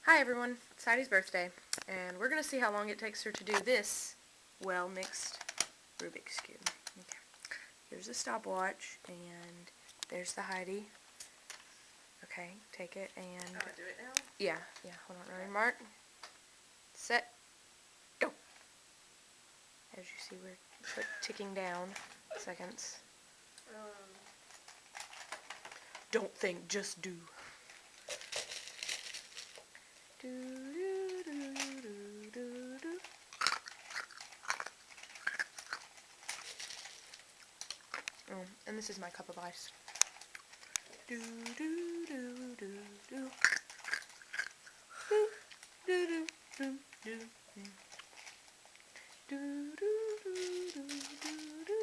Hi everyone, it's Heidi's birthday, and we're going to see how long it takes her to do this well-mixed Rubik's Cube. Okay. Here's the stopwatch, and there's the Heidi. Okay, take it and... Oh, do it now? Yeah, hold on, ready, mark, set, go! As you see, we're ticking down seconds. Don't think, just do. Oh, and this is my cup of ice. Do do do do do. Do do do do do. Do do do do do.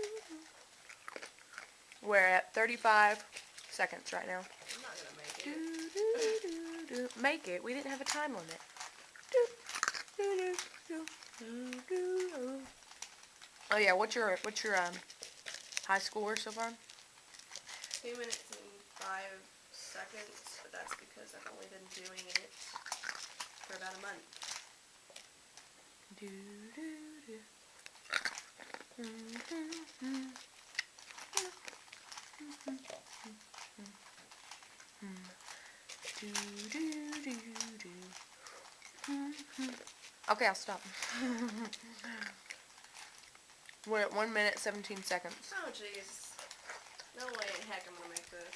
We're at 35 seconds right now. I'm not gonna make it. Do, do, do, do. Make it. We didn't have a time limit. Do, do, do, do, do, do. Oh yeah, what's your high score so far? 2 minutes and 5 seconds, but that's because I've only been doing it for about a month. Do, do, do. Do, do, do, do. Okay, I'll stop. We're at 1 minute 17 seconds. Oh jeez. No way in heck I'm gonna make this.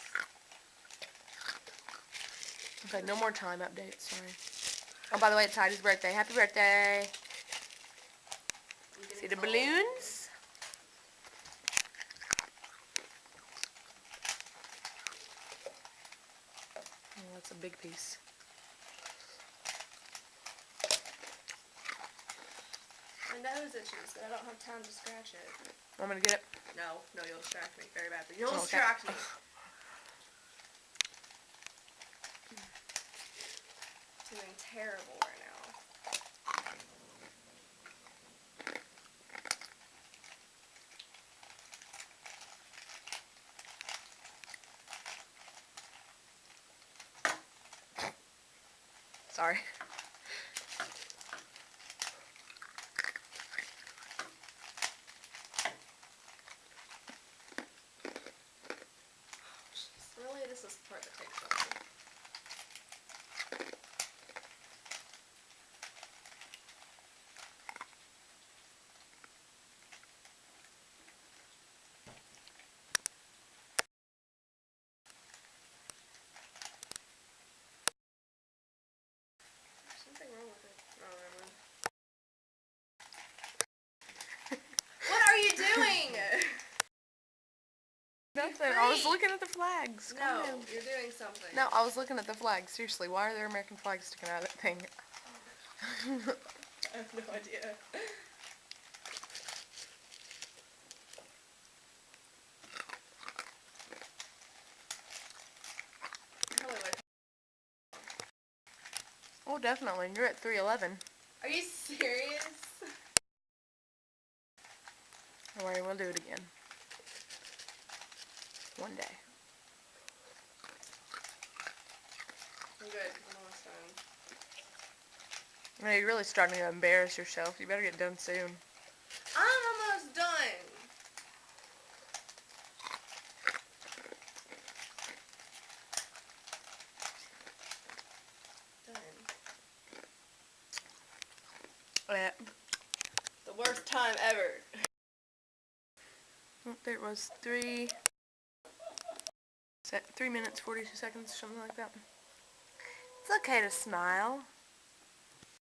Okay, no more time updates, sorry. Oh, by the way, it's Heidi's birthday. Happy birthday! See the balloons? Oh, that's a big piece. My nose itches, but I don't have time to scratch it. Want me to get it? No, you'll distract me very badly. You'll Okay. distract me. Doing terrible right now. Sorry. Really, this is the part that takes long. There's something wrong with it. Oh, never mind. What are you doing? Nothing. I was looking at the flags. No, you're doing something. No, I was looking at the flags. Seriously, why are there American flags sticking out of that thing? I have no idea. Oh, definitely. You're at 3:11. Are you serious? Don't worry, we'll do it again. One day. I'm good. I'm almost done. No, you're really starting to embarrass yourself. You better get done soon. I'm almost done. Yeah. The worst time ever. Oh, there it was. 3 minutes 42 seconds, something like that. It's okay to smile.